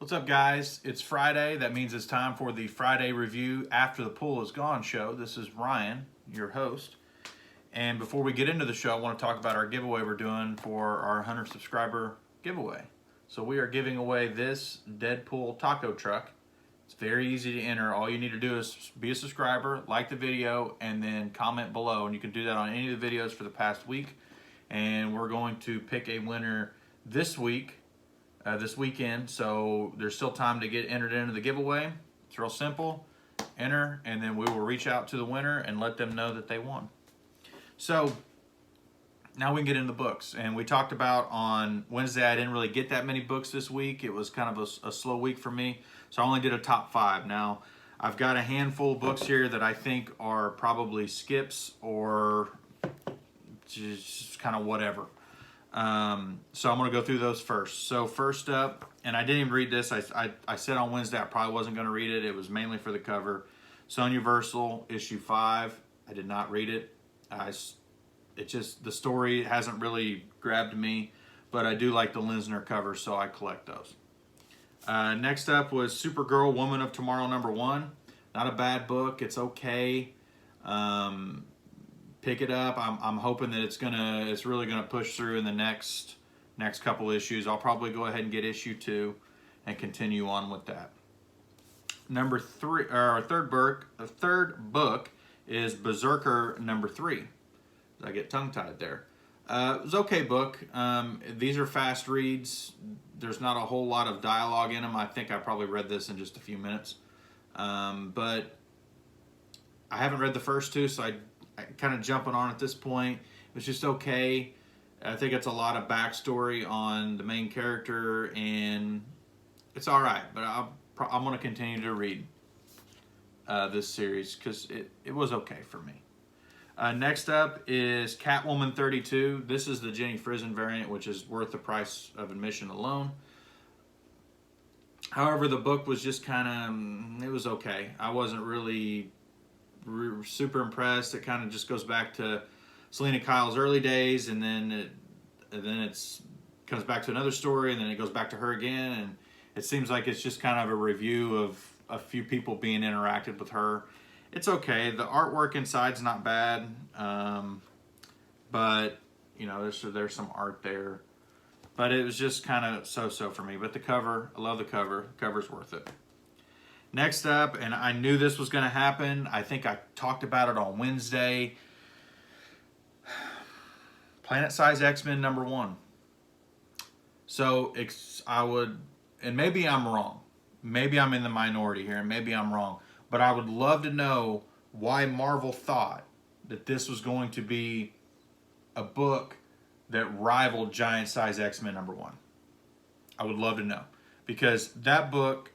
What's up, guys? It's Friday. That means it's time for the Friday review after the pool is gone show. This is Ryan, your host. And before we get into the show, I want to talk about our giveaway we're doing for our 100 subscriber giveaway. So we are giving away this Deadpool taco truck. It's very easy to enter. All you need to do is be a subscriber, like the video, and then comment below. And you can do that on any of the videos for the past week. And we're going to pick a winner this week. This weekend, so there's still time to get entered into the giveaway. It's real simple. Enter, and then we will reach out to the winner and let them know that they won. So now we can get into the books. And we talked about on Wednesday, I didn't really get that many books this week. It was kind of a slow week for me, so I only did a top 5. Now I've got a handful of books here that I think are probably skips or just kind of whatever. So I'm going to go through those first. So first up, and I didn't even read this. I said on Wednesday I probably wasn't going to read it. It was mainly for the cover. Sonya Versal, issue 5. I did not read it. It just, the story hasn't really grabbed me, but I do like the Linsner cover, so I collect those. Next up was Supergirl, Woman of Tomorrow #1. Not a bad book. It's okay. Pick it up. I'm hoping that it's really gonna push through in the next couple issues. I'll probably go ahead and get issue 2 and continue on with that. Third book is Berserker #3. I get tongue-tied there. It was an okay book. These are fast reads. There's not a whole lot of dialogue in them. I think I probably read this in just a few minutes. But I haven't read the first 2, so I kind of jumping on at this point. It was just okay. I think it's a lot of backstory on the main character, and it's all right. But I'm going to continue to read this series because it was okay for me. Next up is Catwoman 32. This is the Jenny Frison variant, which is worth the price of admission alone. However, the book was just kind of, it was okay. I wasn't really super impressed. It kind of just goes back to Selena Kyle's early days, and then it comes back to another story, and then it goes back to her again, and it seems like it's just kind of a review of a few people being interacted with her. It's okay. The artwork inside's not bad, but you know, there's some art there, but it was just kind of so-so for me. But the cover, I love the cover. The cover's worth it. Next up, and I knew this was going to happen. I think I talked about it on Wednesday. Planet Sized XMen #1. So and maybe I'm wrong. Maybe I'm in the minority here, and maybe I'm wrong. But I would love to know why Marvel thought that this was going to be a book that rivaled Giant Size X-Men #1. I would love to know. Because that book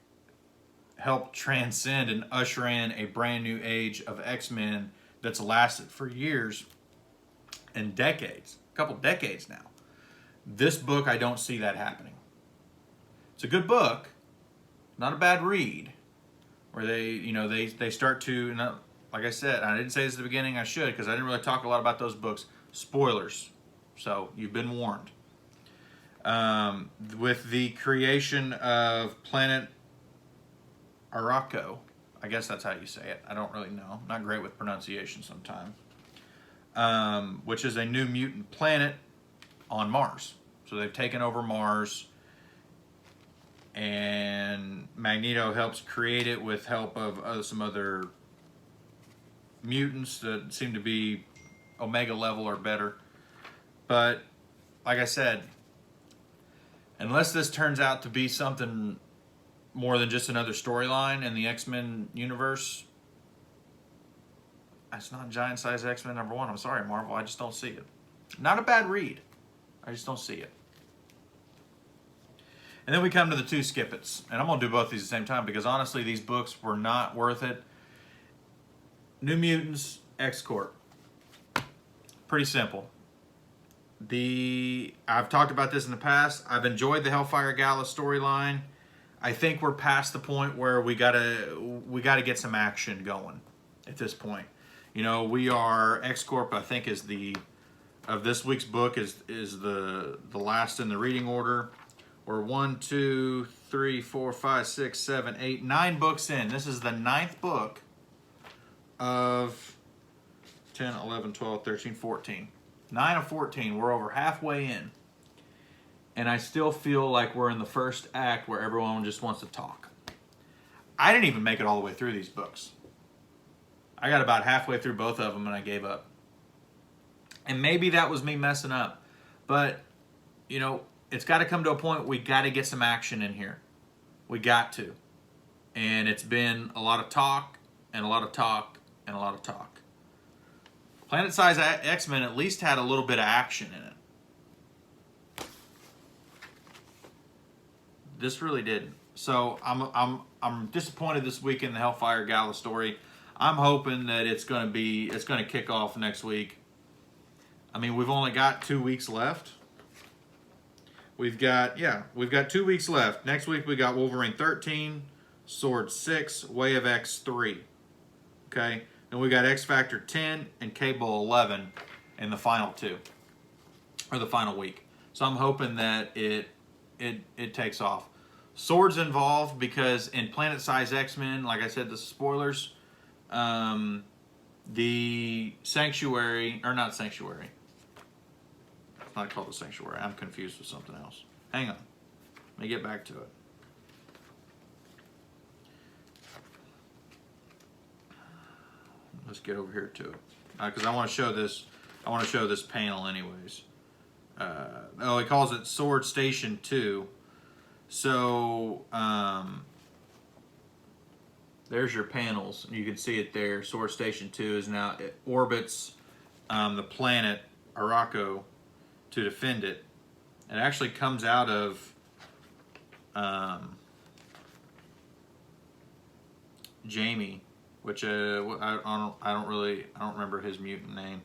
helped transcend and usher in a brand new age of X-Men that's lasted for years and decades, a couple decades now. This book, I don't see that happening. It's a good book, not a bad read, where they start to, like I said, I didn't say this at the beginning, I should, because I didn't really talk a lot about those books. Spoilers, so you've been warned. With the creation of Planet Araco, I guess that's how you say it. I don't really know. I'm not great with pronunciation sometimes. Which is a new mutant planet on Mars. So they've taken over Mars, and Magneto helps create it with help of some other mutants that seem to be Omega level or better. But like I said, unless this turns out to be something more than just another storyline in the X-Men universe, it's not Giant Size X-Men #1. I'm sorry, Marvel. I just don't see it. Not a bad read. I just don't see it. And then we come to the 2 skip-its. And I'm going to do both these at the same time because honestly, these books were not worth it. New Mutants, X-Corp. Pretty simple. I've talked about this in the past. I've enjoyed the Hellfire Gala storyline. I think we're past the point where we gotta get some action going at this point. You know, we are X-Corp, I think, of this week's book is the last in the reading order. We're 1, 2, 3, 4, 5, 6, 7, 8, 9 books in. This is the 9th book of 10, 11, 12, 13, 14. 9 of 14. We're over halfway in. And I still feel like we're in the first act where everyone just wants to talk. I didn't even make it all the way through these books. I got about halfway through both of them and I gave up. And maybe that was me messing up. But, you know, it's got to come to a point we got to get some action in here. We got to. And it's been a lot of talk and a lot of talk and a lot of talk. Planet Sized XMen at least had a little bit of action in it. This really didn't. So I'm disappointed this week in the Hellfire Gala story. I'm hoping that it's going to kick off next week. I mean, we've only got 2 weeks left. We've got 2 weeks left. Next week we got Wolverine 13, Sword 6, Way of X 3. Okay? And we got X Factor 10 and Cable 11 in the final 2. Or the final week. So I'm hoping that it takes off. Sword's involved because in Planet Sized XMen, like I said, the spoilers, the Sanctuary, or not Sanctuary. It's not called the Sanctuary. I'm confused with something else. Hang on. Let me get back to it. Let's get over here to it. Because I want to show this. I want to show this panel anyways. He calls it Sword Station 2. So, there's your panels. You can see it there. Sword Station 2 is now, it orbits the planet Arakko to defend it. It actually comes out of Jamie, which I don't remember his mutant name.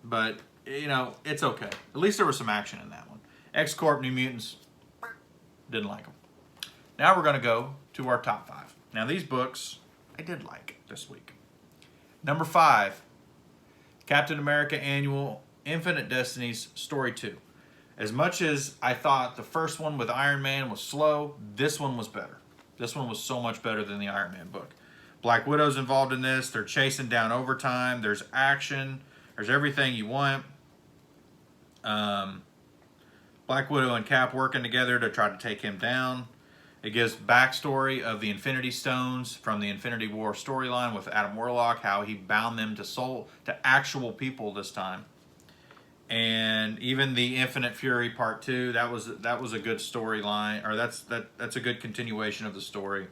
But, you know, it's okay. At least there was some action in that one. X-Corp, New Mutants, didn't like them. Now we're going to go to our top 5. Now these books, I did like this week. Number 5, Captain America Annual Infinite Destinies Story 2. As much as I thought the first one with Iron Man was slow, this one was better. This one was so much better than the Iron Man book. Black Widow's involved in this. They're chasing down Overtime. There's action. There's everything you want. Black Widow and Cap working together to try to take him down. It gives backstory of the Infinity Stones from the Infinity War storyline with Adam Warlock, how he bound them to actual people this time. And even the Infinite Fury Part 2, that was a good storyline, or that's a good continuation of the story.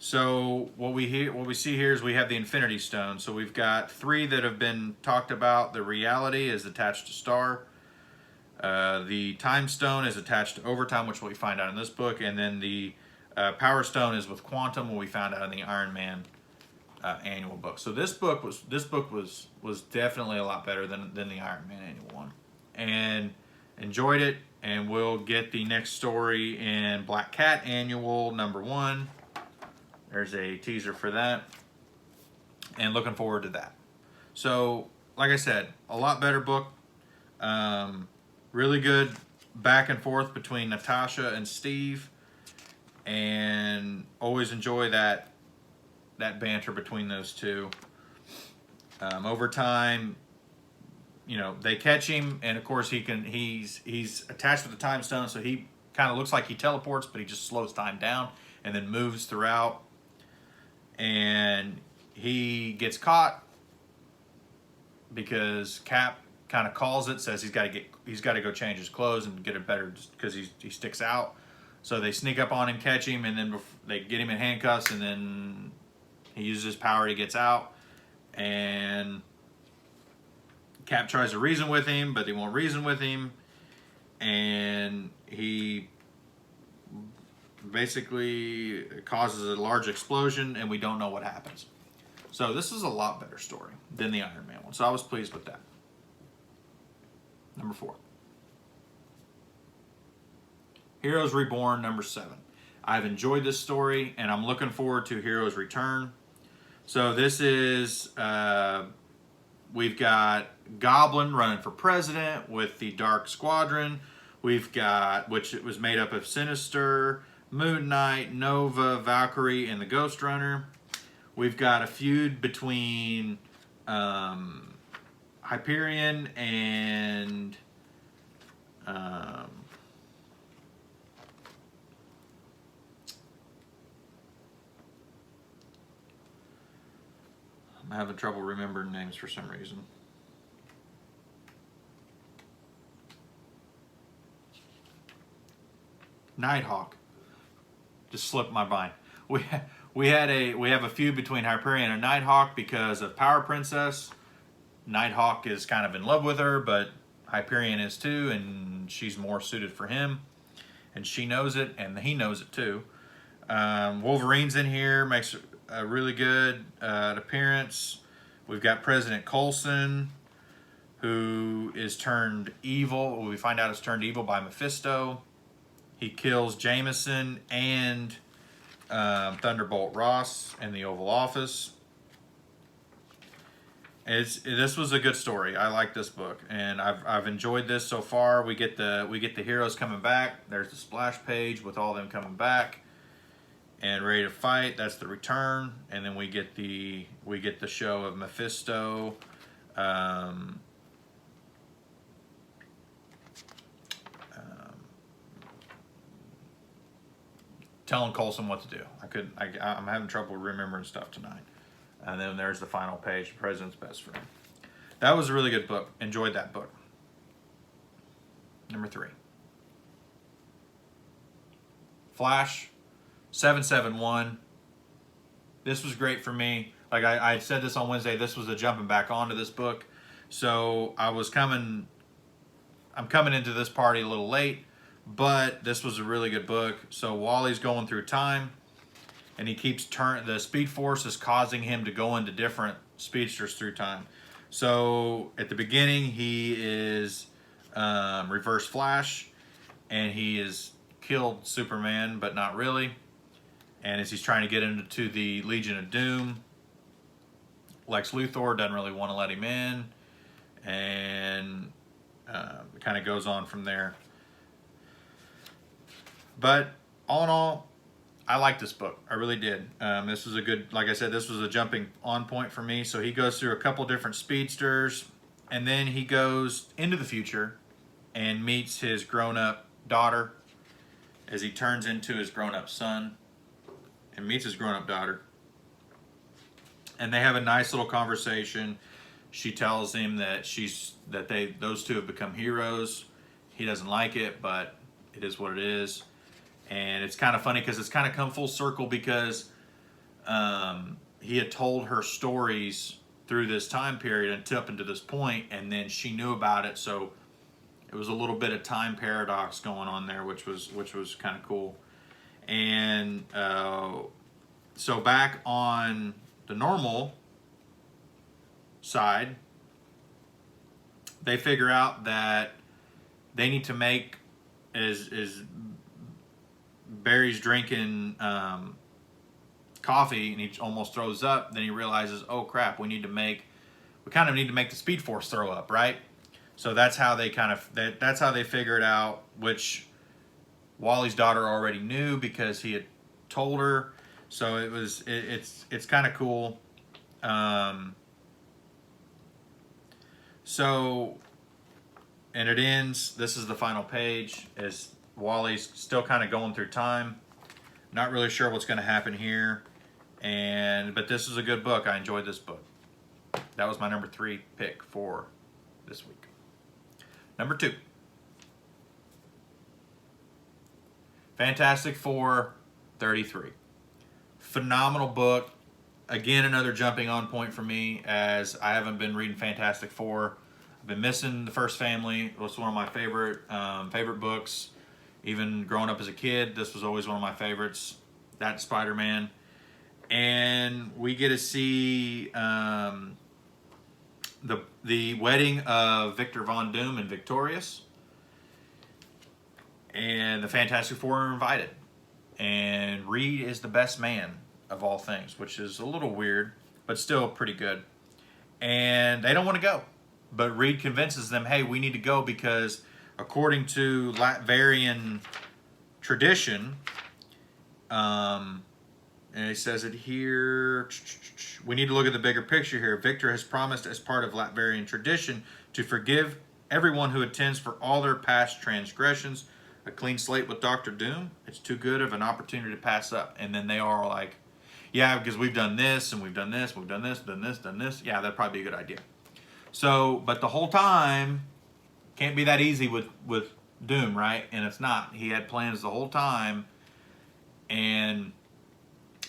So what we see here is we have the Infinity Stone. So we've got 3 that have been talked about. The Reality is attached to Star. The Time Stone is attached to Overtime, which we find out in this book, and then the Power Stone is with Quantum, what we found out in the Iron Man annual book. So this book was definitely a lot better than the Iron Man annual one, and enjoyed it. And we'll get the next story in Black Cat annual number 1. There's a teaser for that, and looking forward to that. So, like I said, a lot better book. Really good back and forth between Natasha and Steve, and always enjoy that banter between those two. Overtime, you know, they catch him, and of course he's attached with the Time Stone, so he kind of looks like he teleports, but he just slows time down and then moves throughout. And he gets caught because Cap kind of calls it, says he's got to go change his clothes and get it better because he sticks out. So they sneak up on him, catch him, and then they get him in handcuffs, and then he uses his power, he gets out, and Cap tries to reason with him, but they won't reason with him, and he basically causes a large explosion, and we don't know what happens. So this is a lot better story than the Iron Man one, so I was pleased with that. Number 4. Heroes Reborn, number 7. I've enjoyed this story, and I'm looking forward to Heroes Return. So this is We've got Goblin running for president with the Dark Squadron. We've got, which it was made up of Sinister, Moon Knight, Nova, Valkyrie, and the Ghost Runner. We've got a feud between Hyperion and I'm having trouble remembering names for some reason. Nighthawk. Just slipped my mind. We have a feud between Hyperion and Nighthawk because of Power Princess. Nighthawk is kind of in love with her, but Hyperion is too, and she's more suited for him. And she knows it, and he knows it too. Wolverine's in here, makes a really good appearance. We've got President Coulson, who is turned evil. We find out it's turned evil by Mephisto. He kills Jameson and Thunderbolt Ross in the Oval Office. This was a good story. I like this book, and I've enjoyed this so far. We get the heroes coming back. There's the splash page with all them coming back and ready to fight. That's the return, and then we get the show of Mephisto. Telling Coulson what to do. I'm having trouble remembering stuff tonight. And then there's the final page, President's Best Friend. That was a really good book. Enjoyed that book. Number 3. Flash 771. This was great for me. Like I said this on Wednesday, this was a jumping back onto this book. So I'm coming into this party a little late, but this was a really good book. So Wally's going through time, and he keeps the Speed Force is causing him to go into different speedsters through time. So at the beginning, he is Reverse Flash, and he has killed Superman, but not really. And as he's trying to get into the Legion of Doom, Lex Luthor doesn't really want to let him in, and it kind of goes on from there. But all in all, I like this book. I really did. This was a good, like I said, this was a jumping on point for me. So he goes through a couple different speedsters, and then he goes into the future and meets his grown-up daughter as he turns into his grown-up son and meets his grown-up daughter. And they have a nice little conversation. She tells him that those two have become heroes. He doesn't like it, but it is what it is. And it's kind of funny because it's kind of come full circle because he had told her stories through this time period and up into this point, and then she knew about it. So it was a little bit of time paradox going on there, which was kind of cool. And so back on the normal side, they figure out that they need to make as Barry's drinking coffee and he almost throws up. Then he realizes, oh crap, we kind of need to make the Speed Force throw up, right? So that's how they that's how they figure it out, which Wally's daughter already knew because he had told her. So it's kind of cool. So, and it ends, this is the final page, as Wally's still kind of going through time. Not really sure what's going to happen here. But this is a good book. I enjoyed this book. That was my number 3 pick for this week. Number 2. Fantastic Four 33. Phenomenal book. Again, another jumping on point for me, as I haven't been reading Fantastic Four. I've been missing The First Family. It was one of my favorite books. Even growing up as a kid, this was always one of my favorites. That Spider-Man. And we get to see the wedding of Victor Von Doom and Victorious. And the Fantastic Four are invited. And Reed is the best man of all things, which is a little weird, but still pretty good. and they don't want to go. But Reed convinces them, hey, we need to go because according to Latvian tradition, and he says it here, we need to look at the bigger picture here. Victor has promised as part of Latvian tradition to forgive everyone who attends for all their past transgressions. A clean slate with Dr. Doom, it's too good of an opportunity to pass up. And then they are like, yeah, because we've done this, and we've done this, we've done this, done this, done this. Yeah, that'd probably be a good idea. So, but the whole time, can't be that easy with Doom, right? And it's not. He had plans the whole time, and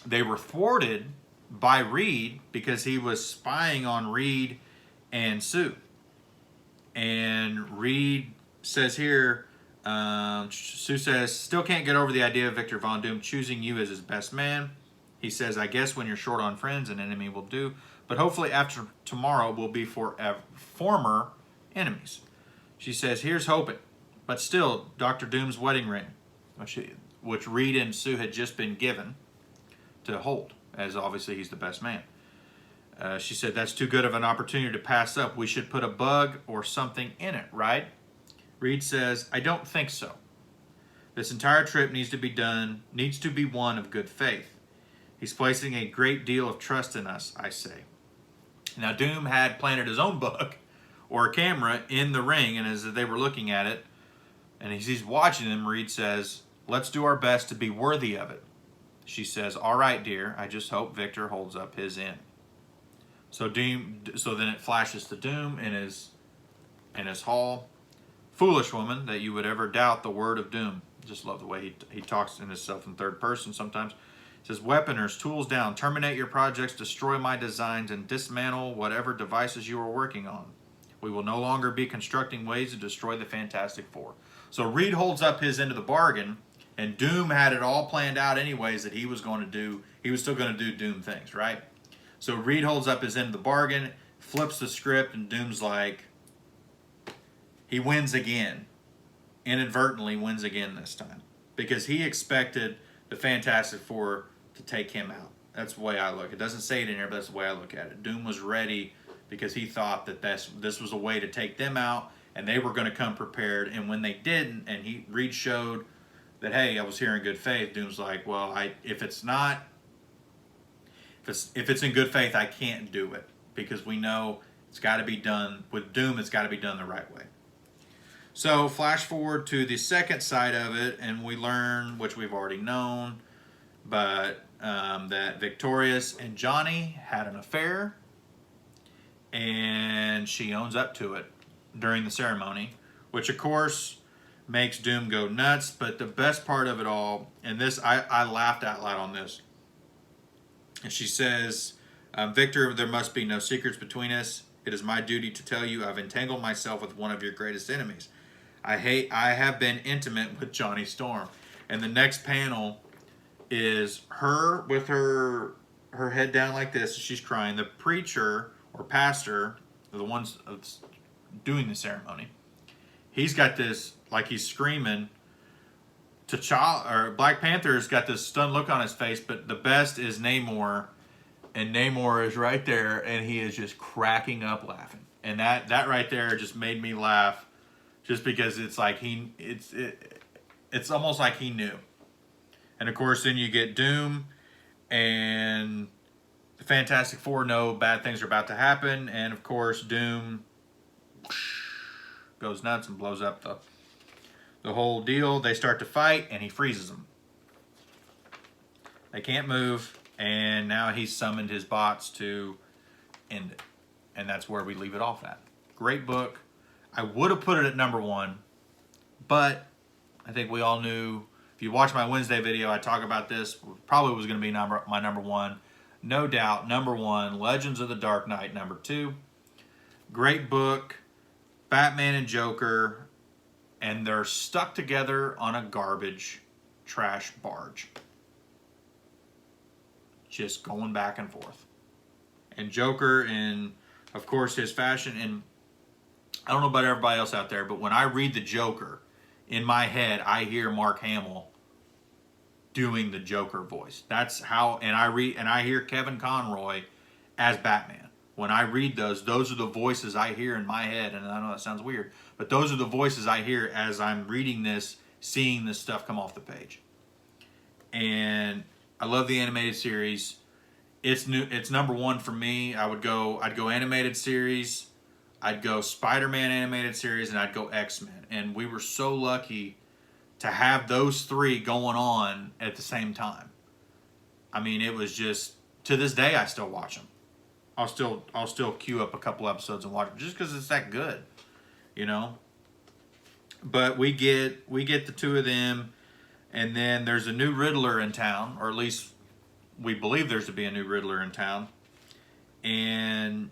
they were thwarted by Reed because he was spying on Reed and Sue. And Reed says here, Sue says, still can't get over the idea of Victor Von Doom choosing you as his best man. He says, I guess when you're short on friends, an enemy will do. But hopefully after tomorrow we'll be former enemies. She says, here's hoping. But still, Dr. Doom's wedding ring, which Reed and Sue had just been given to hold, as obviously he's the best man. She said, that's too good of an opportunity to pass up. We should put a bug or something in it, right? Reed says, I don't think so. This entire trip needs to be one of good faith. He's placing a great deal of trust in us, I say. Now, Doom had planted his own bug or a camera in the ring, and as they were looking at it, and as he's watching them, Reed says, let's do our best to be worthy of it. She says, all right, dear, I just hope Victor holds up his end. So then it flashes to Doom in his hall. Foolish woman, that you would ever doubt the word of Doom. Just love the way he talks in himself in third person sometimes. He says, weaponers, tools down, terminate your projects, destroy my designs, and dismantle whatever devices you are working on. We will no longer be constructing ways to destroy the Fantastic Four. So Reed holds up his end of the bargain, and Doom had it all planned out anyways that he was still going to do Doom things, right? So Reed holds up his end of the bargain, flips the script, and Doom's like, he wins again. Inadvertently wins again this time. Because he expected the Fantastic Four to take him out. That's the way I look. It doesn't say it in here, but that's the way I look at it. Doom was ready because he thought that this was a way to take them out, and they were going to come prepared. And when they didn't, and Reed showed that, hey, I was here in good faith, Doom's like, well, if it's in good faith, I can't do it. Because we know it's got to be done. With Doom, it's got to be done the right way. So flash forward to the second side of it, and we learn, which we've already known, but that Victorious and Johnny had an affair, and she owns up to it during the ceremony, which of course makes Doom go nuts. But the best part of it all, and this, I laughed out loud on this, and she says, Victor, there must be no secrets between us. It is my duty to tell you I've entangled myself with one of your greatest enemies. I have been intimate with Johnny Storm. And the next panel is her with her head down like this. She's crying. The preacher or pastor, the ones doing the ceremony, he's got this, like he's screaming. Black Panther's got this stunned look on his face, but the best is Namor. And Namor is right there, and he is just cracking up laughing. And that right there just made me laugh. Just because it's like it's almost like he knew. And of course then you get Doom and the Fantastic Four know bad things are about to happen, and of course Doom goes nuts and blows up the whole deal. They start to fight and he freezes them. They can't move, and now he's summoned his bots to end it. And that's where we leave it off at. Great book. I would have put it at number 1, but I think we all knew, if you watch my Wednesday video, I talk about this, probably was going to be my number 1. No doubt, number 1, Legends of the Dark Knight, number 2. Great book, Batman and Joker, and they're stuck together on a garbage trash barge. Just going back and forth. And Joker, in, of course, his fashion, and I don't know about everybody else out there, but when I read the Joker, in my head, I hear Mark Hamill doing the Joker voice. That's how, and I hear Kevin Conroy as Batman. when I read those are the voices I hear in my head. And I know that sounds weird, but those are the voices I hear as I'm reading this, seeing this stuff come off the page. And I love the animated series. It's number one for me. I'd go animated series, I'd go Spider-Man animated series, and I'd go X-Men. And we were so lucky to have those three going on at the same time. I mean, it was just, to this day I still watch them. I'll still queue up a couple episodes and watch them just because it's that good, you know. But we get the two of them, and then there's a new Riddler in town, or at least we believe there's to be a new Riddler in town, and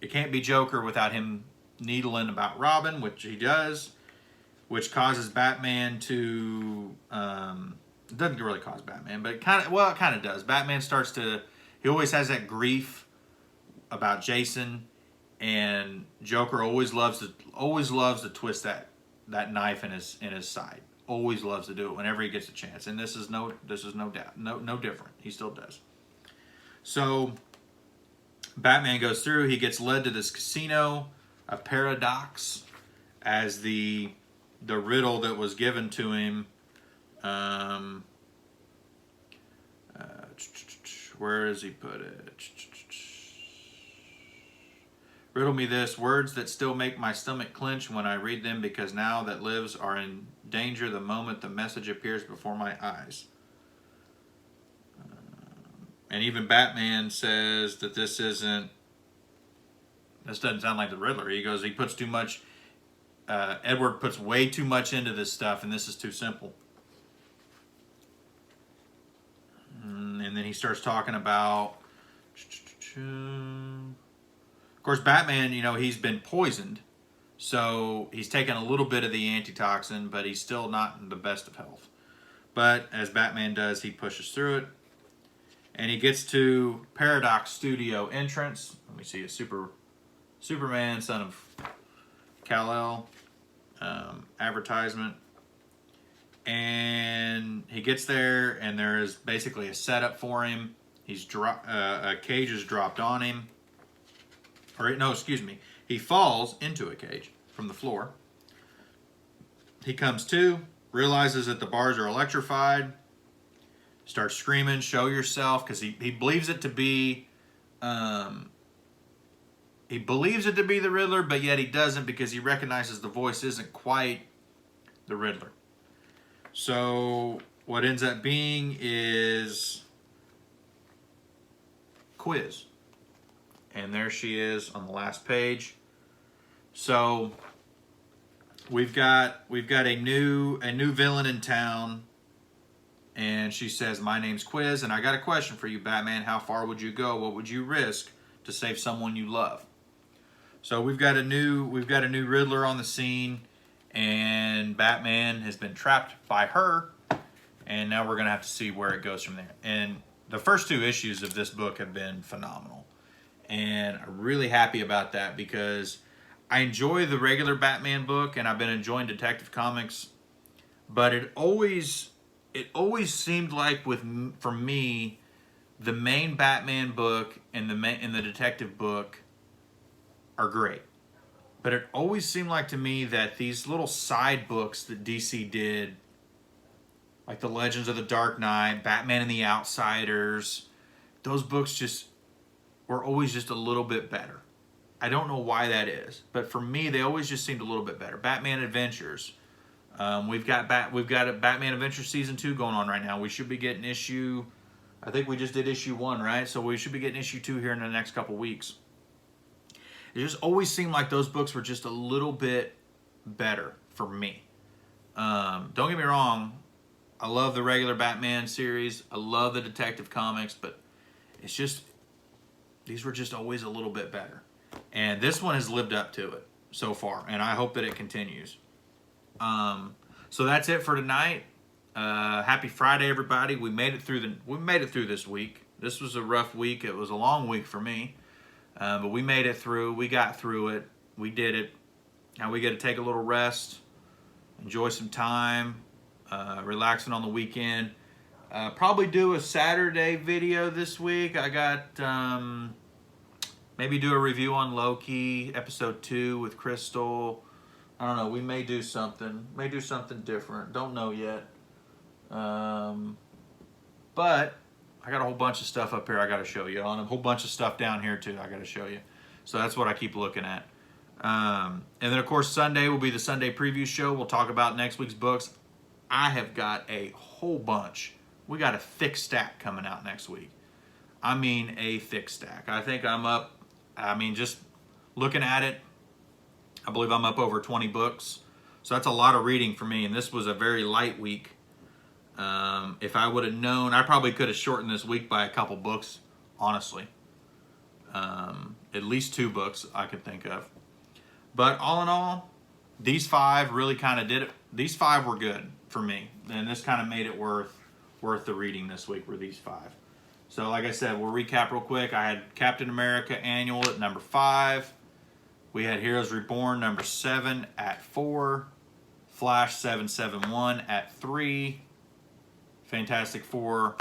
it can't be Joker without him needling about Robin, which he does, which causes Batman to it doesn't really cause Batman, but it kind of does. Batman starts to, he always has that grief about Jason, and Joker always loves to twist that knife in his side. Always loves to do it whenever he gets a chance, and this is no doubt, no different. He still does. So Batman goes through. He gets led to this casino, a paradox, as the riddle that was given to him. Where does he put it? Riddle me this, words that still make my stomach clench when I read them, because now that lives are in danger the moment the message appears before my eyes. And even Batman says that this doesn't sound like the Riddler. He goes, he puts too much, Edward puts way too much into this stuff, and this is too simple. And then he starts talking about, of course, Batman, you know, he's been poisoned, so he's taken a little bit of the antitoxin, but he's still not in the best of health. But as Batman does, he pushes through it, and he gets to Paradox Studio entrance. Let me see, a Superman, son of Kal-El, advertisement. And he gets there, and there is basically a setup for him. A cage is dropped on him. He falls into a cage from the floor. He comes to, realizes that the bars are electrified, starts screaming, "Show yourself," because he believes it to be the Riddler, but yet he doesn't, because he recognizes the voice isn't quite the Riddler. So what ends up being is Quiz. And there she is on the last page. So we've got a new villain in town, and she says, "My name's Quiz, and I got a question for you, Batman. How far would you go? What would you risk to save someone you love?" So we've got a new Riddler on the scene, and Batman has been trapped by her, and now we're gonna have to see where it goes from there. And the first two issues of this book have been phenomenal. And I'm really happy about that, because I enjoy the regular Batman book, and I've been enjoying Detective Comics, but it always seemed like for me, the main Batman book and the detective book are great. But it always seemed like to me that these little side books that DC did, like the Legends of the Dark Knight, Batman and the Outsiders, those books just were always just a little bit better. I don't know why that is, but for me, they always just seemed a little bit better. Batman Adventures. We've got a Batman Adventures Season 2 going on right now. We should be getting I think we just did issue 1, right? So we should be getting issue 2 here in the next couple weeks. It just always seemed like those books were just a little bit better for me. Don't get me wrong, I love the regular Batman series. I love the Detective Comics, but it's just, these were just always a little bit better. And this one has lived up to it so far, and I hope that it continues. So that's it for tonight. Happy Friday, everybody. We made it through this week. This was a rough week. It was a long week for me. But we made it through. We got through it. We did it. Now we got to take a little rest, enjoy some time, relaxing on the weekend. Probably do a Saturday video this week. I got Maybe do a review on Loki, episode 2 with Crystal. I don't know. We may do something. May do something different. Don't know yet. But I got a whole bunch of stuff up here I got to show you. On a whole bunch of stuff down here too I got to show you. So that's what I keep looking at. And then of course Sunday will be the Sunday preview show. We'll talk about next week's books. I have got a whole bunch. We got a thick stack coming out next week. I mean a thick stack. I think I'm up, just looking at it, I believe I'm up over 20 books. So that's a lot of reading for me, and this was a very light week. If I would have known, I probably could have shortened this week by a couple books, honestly. At least 2 books I could think of. But all in all, these 5 really kind of did it. These 5 were good for me, and this kind of made it worth the reading this week were these 5. So like I said, we'll recap real quick. I had Captain America Annual at number 5. We had Heroes Reborn number 7 at 4. Flash 771 at 3. Fantastic Four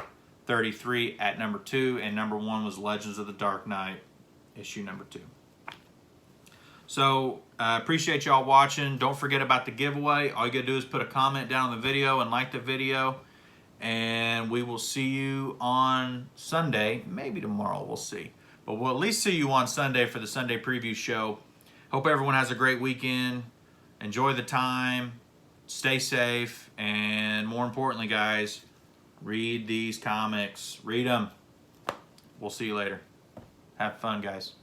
33 at number 2. And number 1 was Legends of the Dark Knight, issue number 2. So, appreciate y'all watching. Don't forget about the giveaway. All you gotta do is put a comment down on the video and like the video. And we will see you on Sunday. Maybe tomorrow, we'll see. But we'll at least see you on Sunday for the Sunday preview show. Hope everyone has a great weekend. Enjoy the time. Stay safe. And more importantly, guys, read these comics. Read them. We'll see you later. Have fun, guys.